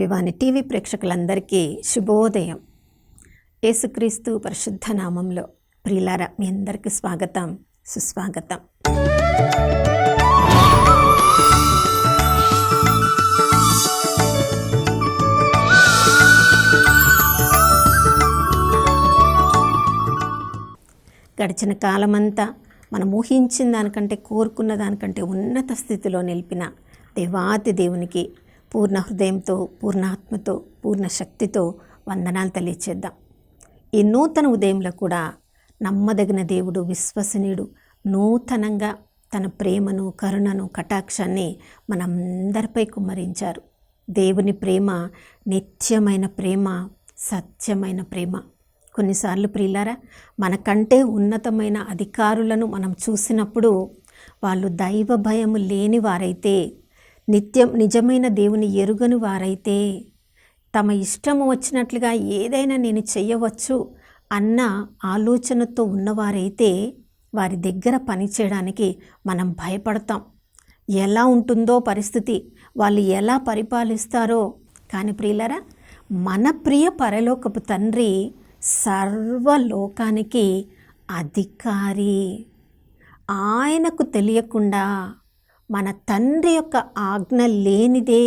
అభివాని TV ప్రేక్షకులందరికీ శుభోదయం. యేసుక్రీస్తు పరిశుద్ధ నామంలో ప్రియులారా, మీ అందరికీ స్వాగతం, సుస్వాగతం. గడిచిన కాలమంతా మనం ఊహించిన దానికంటే, కోరుకున్న దానికంటే ఉన్నత స్థితిలో నిలిపిన దేవాతి దేవునికి పూర్ణ హృదయంతో, పూర్ణాత్మతో, పూర్ణ శక్తితో వందనాలు తెలియచేద్దాం. ఈ నూతన ఉదయంలో కూడా నమ్మదగిన దేవుడు, విశ్వసనీయుడు నూతనంగా తన ప్రేమను, కరుణను, కటాక్షాన్ని మనందరిపై కుమ్మరించారు. దేవుని ప్రేమ నిత్యమైన ప్రేమ, సత్యమైన ప్రేమ. కొన్నిసార్లు ప్రియులారా, మనకంటే ఉన్నతమైన అధికారులను మనం చూసినప్పుడు వాళ్ళు దైవ భయము లేని వారైతే, నిజమైన దేవుని ఎరుగని వారైతే, తమ ఇష్టము వచ్చినట్లుగా ఏదైనా నేను చెయ్యవచ్చు అన్న ఆలోచనతో ఉన్నవారైతే వారి దగ్గర పనిచేయడానికి మనం భయపడతాం. ఎలా ఉంటుందో పరిస్థితి, వాళ్ళు ఎలా పరిపాలిస్తారో. కానీ ప్రియులారా, మన ప్రియ పరలోకపు తండ్రి సర్వలోకానికి అధికారి. ఆయనకు తెలియకుండా మన తండ్రి యొక్క ఆజ్ఞ లేనిదే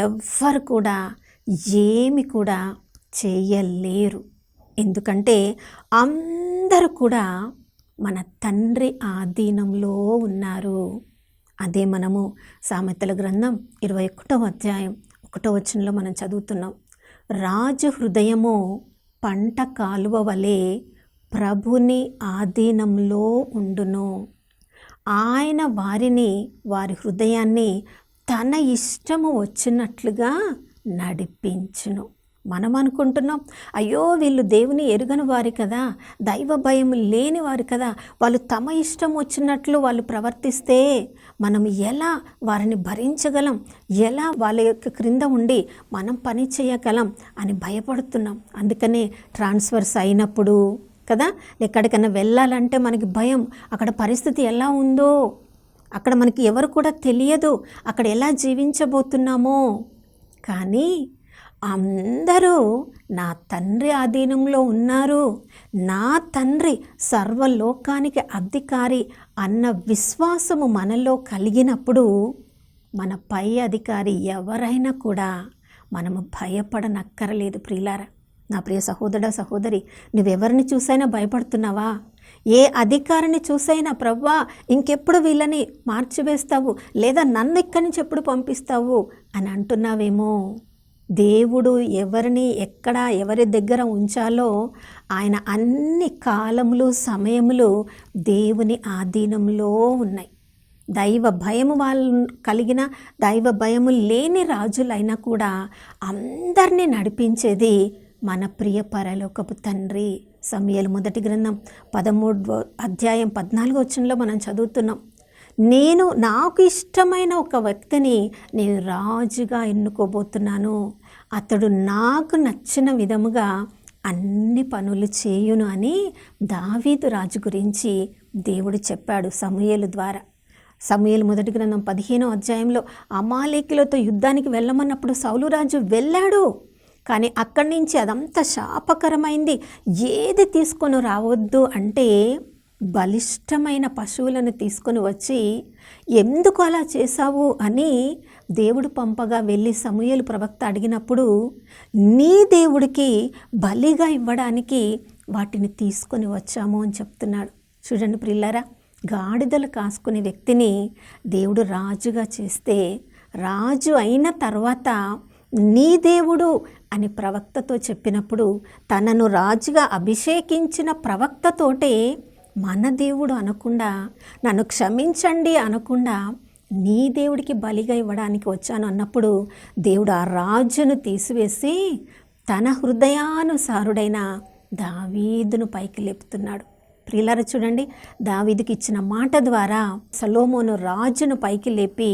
ఎవ్వరు కూడా ఏమి కూడా చేయలేరు. ఎందుకంటే అందరూ కూడా మన తండ్రి ఆధీనంలో ఉన్నారు. అదే మనము సామెతల గ్రంథం 21వ అధ్యాయం 1వ వచనంలో మనం చదువుతున్నాం. రాజు హృదయము పంట కాలువ వలె ప్రభుని ఆధీనంలో ఉండును. ఆయన వారి హృదయాన్ని తన ఇష్టము వచ్చినట్లుగా నడిపించును. మనం అనుకుంటున్నాం, అయ్యో వీళ్ళు దేవుని ఎరుగని వారు కదా, దైవ భయం లేని వారు కదా, వాళ్ళు తమ ఇష్టం వచ్చినట్లు వాళ్ళు ప్రవర్తిస్తే మనం ఎలా వారిని భరించగలం, ఎలా వాళ్ళ యొక్క క్రింద ఉండి మనం పని చేయగలం అని భయపడుతున్నాం. అందుకనే ట్రాన్స్ఫర్స్ అయినప్పుడు కదా, ఎక్కడికైనా వెళ్ళాలంటే మనకి భయం. అక్కడ పరిస్థితి ఎలా ఉందో, అక్కడ మనకి ఎవరు కూడా తెలియదు, అక్కడ ఎలా జీవించబోతున్నామో. కానీ అందరూ నా తండ్రి ఆధీనంలో ఉన్నారు, నా తండ్రి సర్వలోకానికి అధికారి అన్న విశ్వాసము మనలో కలిగినప్పుడు మన పై అధికారి ఎవరైనా కూడా మనము భయపడనక్కరలేదు. ప్రియులారా, నా ప్రియ సహోదర, సహోదరి, నువ్వెవరిని చూసైనా భయపడుతున్నావా? ఏ అధికారిని చూసైనా ప్రవ్వా ఇంకెప్పుడు వీళ్ళని మార్చివేస్తావు, లేదా నన్ను ఇక్కడి నుంచి ఎప్పుడు పంపిస్తావు అని అంటున్నావేమో. దేవుడు ఎవరిని ఎక్కడ ఎవరి దగ్గర ఉంచాలో ఆయన అన్ని కాలములు, సమయములు దేవుని ఆధీనంలో ఉన్నాయి. దైవ భయము వాళ్ళు కలిగిన, దైవ భయము లేని రాజులైనా కూడా అందరినీ నడిపించేది మన ప్రియ పరలోకపు తండ్రి. సమూయేలు మొదటి గ్రంథం 13వ అధ్యాయం 14వ వచనంలో మనం చదువుతున్నాం. నాకు ఇష్టమైన ఒక వ్యక్తిని నేను రాజుగా ఎన్నుకోబోతున్నాను, అతడు నాకు నచ్చిన విధముగా అన్ని పనులు చేయును అని దావీదు రాజు గురించి దేవుడు చెప్పాడు సమూయేలు ద్వారా. సమూయేలు మొదటి గ్రంథం 15వ అధ్యాయంలో అమాలేకీయులతో యుద్ధానికి వెళ్ళమన్నప్పుడు సౌలు రాజు వెళ్ళాడు. కానీ అక్కడి నుంచి అదంతా శాపకరమైంది. ఏది తీసుకొని రావద్దు అంటే బలిష్టమైన పశువులను తీసుకొని వచ్చి, ఎందుకు అలా చేశావు అని దేవుడు పంపగా వెళ్ళి సమూయేలు ప్రవక్త అడిగినప్పుడు, నీ దేవుడికి బలిగా ఇవ్వడానికి వాటిని తీసుకొని వచ్చాము అని చెప్తున్నాడు. చూడండి ప్రియులారా, గాడిదలు కాసుకునే వ్యక్తిని దేవుడు రాజుగా చేస్తే, రాజు అయిన తర్వాత నీ దేవుడు అని ప్రవక్తతో చెప్పినప్పుడు, తనను రాజుగా అభిషేకించిన ప్రవక్తతోటే మన దేవుడు అనకుండా, నన్ను క్షమించండి అనకుండా, నీ దేవుడికి బలిగా ఇవ్వడానికి వచ్చాను అన్నప్పుడు దేవుడు ఆ రాజును తీసివేసి తన హృదయానుసారుడైన దావీదును పైకి లేపుతున్నాడు. ప్రియులారా చూడండి, దావీదుకి ఇచ్చిన మాట ద్వారా సొలొమోను రాజును పైకి లేపి,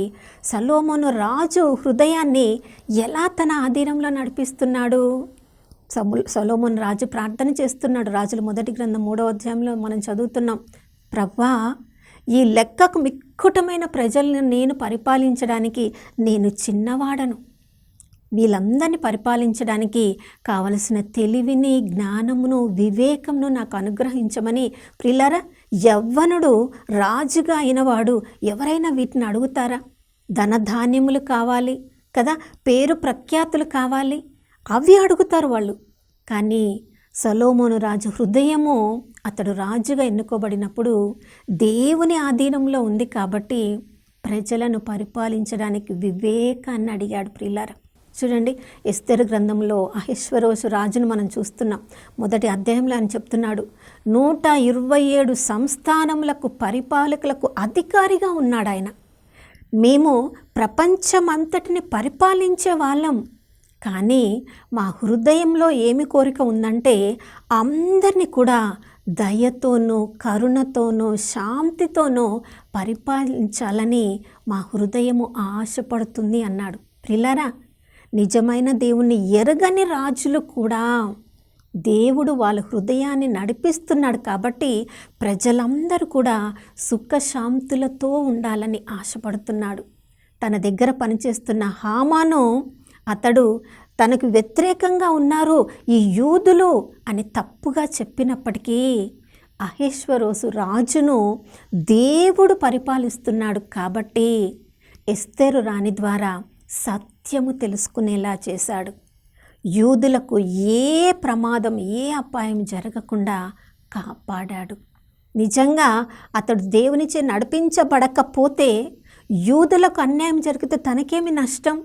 సొలొమోను రాజు హృదయాన్ని ఎలా తన ఆధీనంలో నడిపిస్తున్నాడు. సొలొమోను రాజు ప్రార్థన చేస్తున్నాడు. రాజుల మొదటి గ్రంథం 3వ అధ్యాయంలో మనం చదువుతున్నాం, ప్రవ్వా ఈ లెక్కకు మిక్కుటమైన ప్రజలను నేను పరిపాలించడానికి నేను చిన్నవాడను, వీళ్ళందరినీ పరిపాలించడానికి కావలసిన తెలివిని, జ్ఞానమును, వివేకమును నాకు అనుగ్రహించమని. ప్రియులారా, యవ్వనుడు రాజుగా అయినవాడు ఎవరైనా వీటిని అడుగుతారా? ధనధాన్యములు కావాలి కదా, పేరు ప్రఖ్యాతులు కావాలి, అవి అడుగుతారు వాళ్ళు. కానీ సొలొమోను రాజు హృదయము, అతడు రాజుగా ఎన్నుకోబడినప్పుడు దేవుని ఆధీనంలో ఉంది కాబట్టి ప్రజలను పరిపాలించడానికి వివేకాన్ని అడిగాడు. ప్రియులారా, చూడండి, ఎస్తేరు గ్రంథంలో అహష్వేరోషు రాజును మనం చూస్తున్నాం. మొదటి అధ్యాయంలో ఆయన చెప్తున్నాడు, 127 సంస్థానములకు పరిపాలకులకు అధికారిగా ఉన్నాడు ఆయన. మేము ప్రపంచమంతటిని పరిపాలించే వాళ్ళం, కానీ మా హృదయంలో ఏమి కోరిక ఉందంటే అందరినీ కూడా దయతోనూ, కరుణతోనూ, శాంతితోనూ పరిపాలించాలని మా హృదయము ఆశపడుతుంది అన్నాడు. ప్రియులారా, నిజమైన దేవుణ్ణి ఎరగని రాజులు కూడా దేవుడు వాళ్ళ హృదయాన్ని నడిపిస్తున్నాడు కాబట్టి ప్రజలందరూ కూడా సుఖశాంతులతో ఉండాలని ఆశపడుతున్నాడు. తన దగ్గర పనిచేస్తున్న హామాను, అతడు తనకు వ్యతిరేకంగా ఉన్నారు ఈ యూదులు అని తప్పుగా చెప్పినప్పటికీ అహష్వేరోషు రాజును దేవుడు పరిపాలిస్తున్నాడు కాబట్టి ఎస్తేరు రాణి ద్వారా సత్యము తెలుసుకునేలా చేశాడు. యూదులకు ఏ ప్రమాదం, ఏ అపాయం జరగకుండా కాపాడాడు. నిజంగా అతడు దేవునిచే నడిపించబడకపోతే యూదులకు అన్యాయం జరిగితే తనకేమి నష్టం?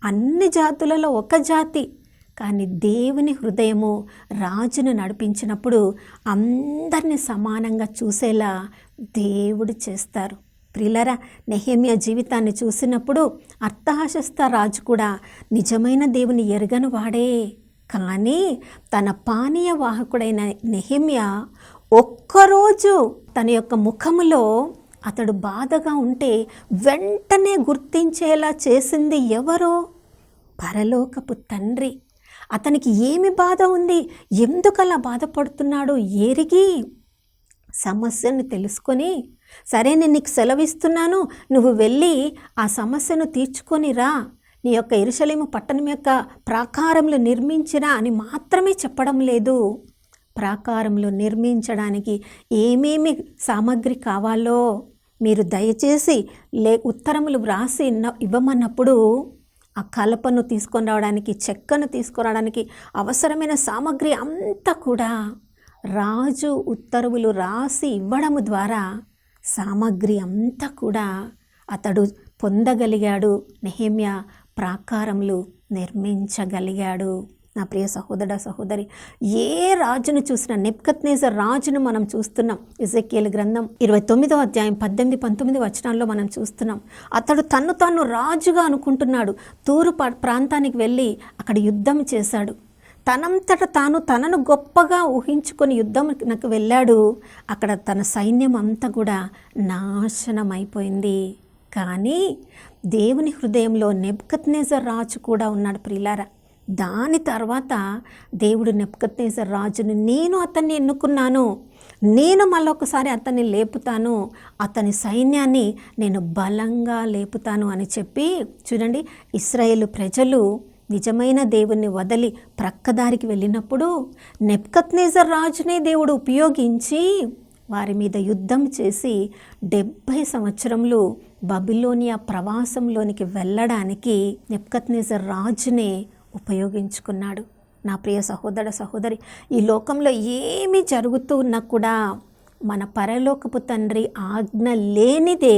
అన్ని జాతులలో ఒక జాతి. కానీ దేవుని హృదయము రాజును నడిపించినప్పుడు అందరినీ సమానంగా చూసేలా దేవుడు చేస్తారు. ప్రియులారా, నెహెమ్యా జీవితాన్ని చూసినప్పుడు అర్తహషస్త రాజు కూడా నిజమైన దేవుని ఎరగని వాడే. కానీ తన పానీయ వాహకుడైన నెహెమ్యా ఒక్కరోజు తన యొక్క ముఖములో అతడు బాధగా ఉంటే వెంటనే గుర్తించేలా చేసింది ఎవరో? పరలోకపు తండ్రి. అతనికి ఏమి బాధ ఉంది, ఎందుకలా బాధపడుతున్నాడో ఎరిగి సమస్యను తెలుసుకొని, సరే నేను నీకు సెలవిస్తున్నాను, నువ్వు వెళ్ళి ఆ సమస్యను తీర్చుకొని రా, నీ యొక్క యెరూషలేము పట్టణం యొక్క ప్రాకారములు నిర్మించిరా అని మాత్రమే చెప్పడం లేదు. ప్రాకారములు నిర్మించడానికి ఏమేమి సామగ్రి కావాలో మీరు దయచేసి ఉత్తరములు వ్రాసి ఇవ్వమన్నప్పుడు ఆ కలపను తీసుకొని రావడానికి, చెక్కను తీసుకురావడానికి అవసరమైన సామగ్రి అంతా కూడా రాజు ఉత్తర్వులు రాసి ఇవ్వడము ద్వారా సామగ్రి అంతా కూడా అతడు పొందగలిగాడు. నెహెమ్యా ప్రాకారములు నిర్మించగలిగాడు. నా ప్రియ సహోదర సహోదరి, ఏ రాజును చూసినా, నెబుకద్నెజర్ రాజును మనం చూస్తున్నాం. ఎజెకియేలు గ్రంథం 29వ అధ్యాయం 18-19 వచనాల్లో మనం చూస్తున్నాం. అతడు తాను రాజుగా అనుకుంటున్నాడు. తూరు ప్రాంతానికి వెళ్ళి అక్కడ యుద్ధం చేశాడు. తనంతట తనను గొప్పగా ఊహించుకొని యుద్ధంకు వెళ్ళాడు. అక్కడ తన సైన్యం అంతా కూడా నాశనమైపోయింది. కానీ దేవుని హృదయంలో నెబుకద్నెజర్ రాజు కూడా ఉన్నాడు. ప్రియులారా, దాని తర్వాత దేవుడు నెబుకద్నెజర్ రాజుని, నేను అతన్ని ఎన్నుకున్నాను, నేను మళ్ళొకసారి అతన్ని లేపుతాను, అతని సైన్యాన్ని నేను బలంగా లేపుతాను అని చెప్పి, చూడండి, ఇశ్రాయేలు ప్రజలు నిజమైన దేవుణ్ణి వదిలి ప్రక్కదారికి వెళ్ళినప్పుడు నెబుకద్నెజర్ రాజునే దేవుడు ఉపయోగించి వారి మీద యుద్ధం చేసి 70 సంవత్సరములు బబిలోనియా ప్రవాసంలోనికి వెళ్ళడానికి నెబుకద్నెజర్ రాజునే ఉపయోగించుకున్నాడు. నా ప్రియ సహోదర సహోదరి, ఈ లోకంలో ఏమి జరుగుతూ ఉన్నా కూడా మన పరలోకపు తండ్రి ఆజ్ఞ లేనిదే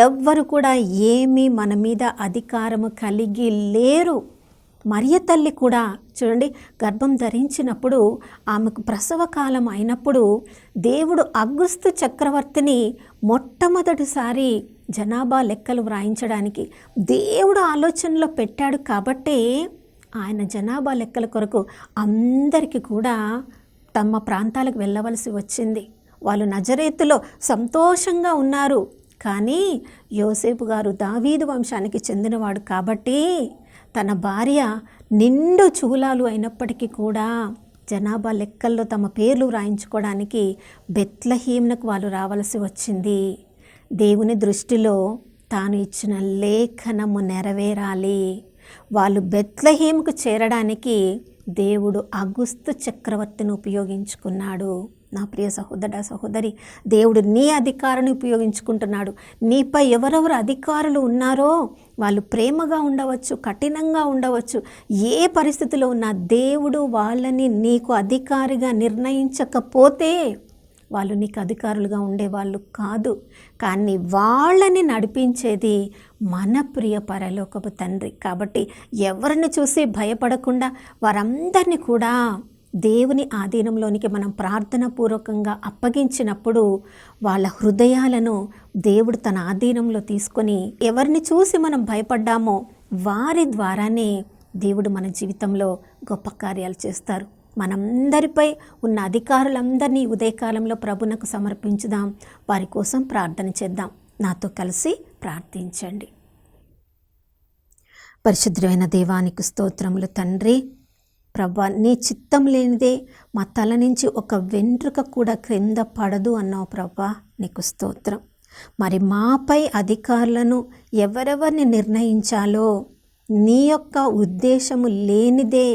ఎవ్వరు కూడా ఏమీ మన మీద అధికారము కలిగి లేరు. మరియ తల్లి కూడా చూడండి, గర్భం ధరించినప్పుడు ఆమెకు ప్రసవ కాలం అయినప్పుడు దేవుడు అగుస్తు చక్రవర్తిని మొట్టమొదటిసారి జనాభా లెక్కలు వ్రాయించడానికి దేవుడు ఆలోచనలో పెట్టాడు. కాబట్టి ఆయన జనాభా లెక్కల కొరకు అందరికీ కూడా తమ ప్రాంతాలకు వెళ్ళవలసి వచ్చింది. వాళ్ళు నజరేతులో సంతోషంగా ఉన్నారు. కానీ యోసేపు గారు దావీదు వంశానికి చెందినవాడు కాబట్టి తన భార్య నిండు చూలాలు అయినప్పటికీ కూడా జనాభా లెక్కల్లో తమ పేర్లు వ్రాయించుకోవడానికి బెత్లెహేమునకు వాళ్ళు రావాల్సి వచ్చింది. దేవుని దృష్టిలో తాను ఇచ్చిన లేఖనము నెరవేరాలి. వాళ్ళు బెత్లెహేముకు చేరడానికి దేవుడు అగుస్తు చక్రవర్తిని ఉపయోగించుకున్నాడు. నా ప్రియ సహోదర సహోదరి, దేవుడు నీ అధికారాన్ని ఉపయోగించుకుంటున్నాడు. నీపై ఎవరెవరు అధికారులు ఉన్నారో వాళ్ళు ప్రేమగా ఉండవచ్చు, కఠినంగా ఉండవచ్చు, ఏ పరిస్థితిలో ఉన్నా దేవుడు వాళ్ళని నీకు అధికారిగా నిర్ణయించకపోతే వాళ్ళు నీకు అధికారులుగా ఉండేవాళ్ళు కాదు. కానీ వాళ్ళని నడిపించేది మన ప్రియ పరలోకపు తండ్రి. కాబట్టి ఎవరిని చూసి భయపడకుండా వారందరినీ కూడా దేవుని ఆధీనంలోనికి మనం ప్రార్థనాపూర్వకంగా అప్పగించినప్పుడు వాళ్ళ హృదయాలను దేవుడు తన ఆధీనంలో తీసుకొని ఎవరిని చూసి మనం భయపడ్డామో వారి ద్వారానే దేవుడు మన జీవితంలో గొప్ప కార్యాలు చేస్తారు. మనందరిపై ఉన్న అధికారులందరినీ ఉదయకాలంలో ప్రభునకు సమర్పించుదాం. వారి కోసం ప్రార్థన చేద్దాం. నాతో కలిసి ప్రార్థించండి. పరిశుద్ధమైన దేవానికి స్తోత్రములు తండ్రి. ప్రభా, నీ చిత్తం లేనిదే మా తల నుంచి ఒక వెంట్రుక కూడా క్రింద పడదు అన్నావు ప్రభా, నీకు స్తోత్రం. మరి మాపై అధికారులను ఎవరెవరిని నిర్ణయించాలో నీ యొక్క ఉద్దేశము లేనిదే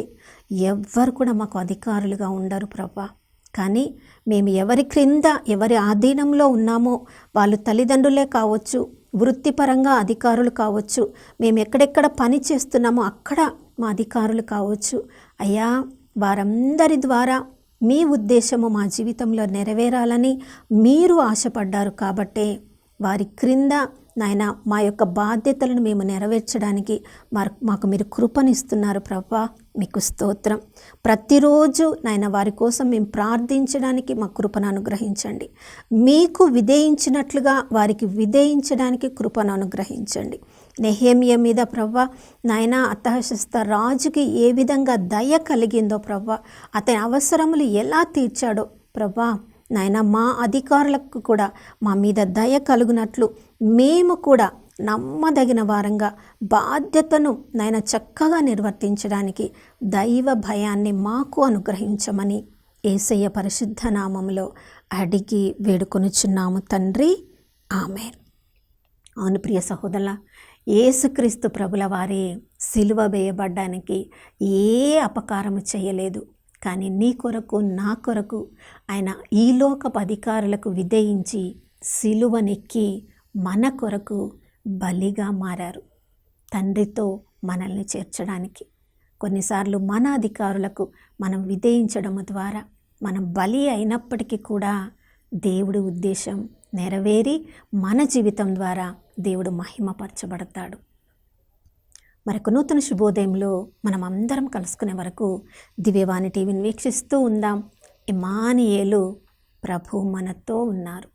ఎవ్వరు కూడా మాకు అధికారులుగా ఉండరు ప్రభా. కానీ మేము ఎవరి క్రింద ఎవరి ఆధీనంలో ఉన్నామో వాళ్ళు తల్లిదండ్రులే కావచ్చు, వృత్తిపరంగా అధికారులు కావచ్చు, మేము ఎక్కడెక్కడ పని చేస్తున్నామో అక్కడ మా అధికారులు కావచ్చు. అయ్యా, వారందరి ద్వారా మీ ఉద్దేశము మా జీవితంలో నెరవేరాలని మీరు ఆశపడ్డారు. కాబట్టే వారి క్రింద నాయన మా యొక్క బాధ్యతలను మేము నెరవేర్చడానికి మాకు మీరు కృపనిస్తున్నారు ప్రభా, మీకు స్తోత్రం. ప్రతిరోజు నాయన వారి కోసం మేము ప్రార్థించడానికి మా కృపను అనుగ్రహించండి. మీకు విధేయించినట్లుగా వారికి విధేయించడానికి కృపను అనుగ్రహించండి. నెహెమ్యా మీద ప్రభా నాయన అతహశస్త రాజుకి ఏ విధంగా దయ కలిగిందో ప్రభా, అతని అవసరములు ఎలా తీర్చాడో ప్రభా నాయన మా అధికారులకు కూడా మా మీద దయ కలుగునట్లు మేము కూడా నమ్మదగిన వారంగా బాధ్యతను నాయన చక్కగా నిర్వర్తించడానికి దైవ భయాన్ని మాకు అనుగ్రహించమని యేసయ్య పరిశుద్ధ నామములో అడిగి వేడుకొనుచున్నాము తండ్రి, ఆమేన్. అవును ప్రియ సహోదరుల, యేసుక్రీస్తు ప్రభుల వారే సిలువ వేయబడ్డానికి ఏ అపకారము చేయలేదు. కానీ నీ కొరకు నా కొరకు ఆయన ఈ లోకపు అధికారులకు విధేయించి సిలువనెక్కి మన కొరకు బలిగా మారారు, తండ్రితో మనల్ని చేర్చడానికి. కొన్నిసార్లు మన అధికారులకు మనం విధేయించడం ద్వారా మనం బలి అయినప్పటికీ కూడా దేవుడి ఉద్దేశం నెరవేరి మన జీవితం ద్వారా దేవుడు మహిమపరచబడతాడు. మరొక నూతన శుభోదయంలో మనం అందరం కలుసుకునే వరకు దివ్యవాణి టీవీని వీక్షిస్తూ ఉందాం. ఇమ్మానుయేలు, ప్రభు మనతో ఉన్నారు.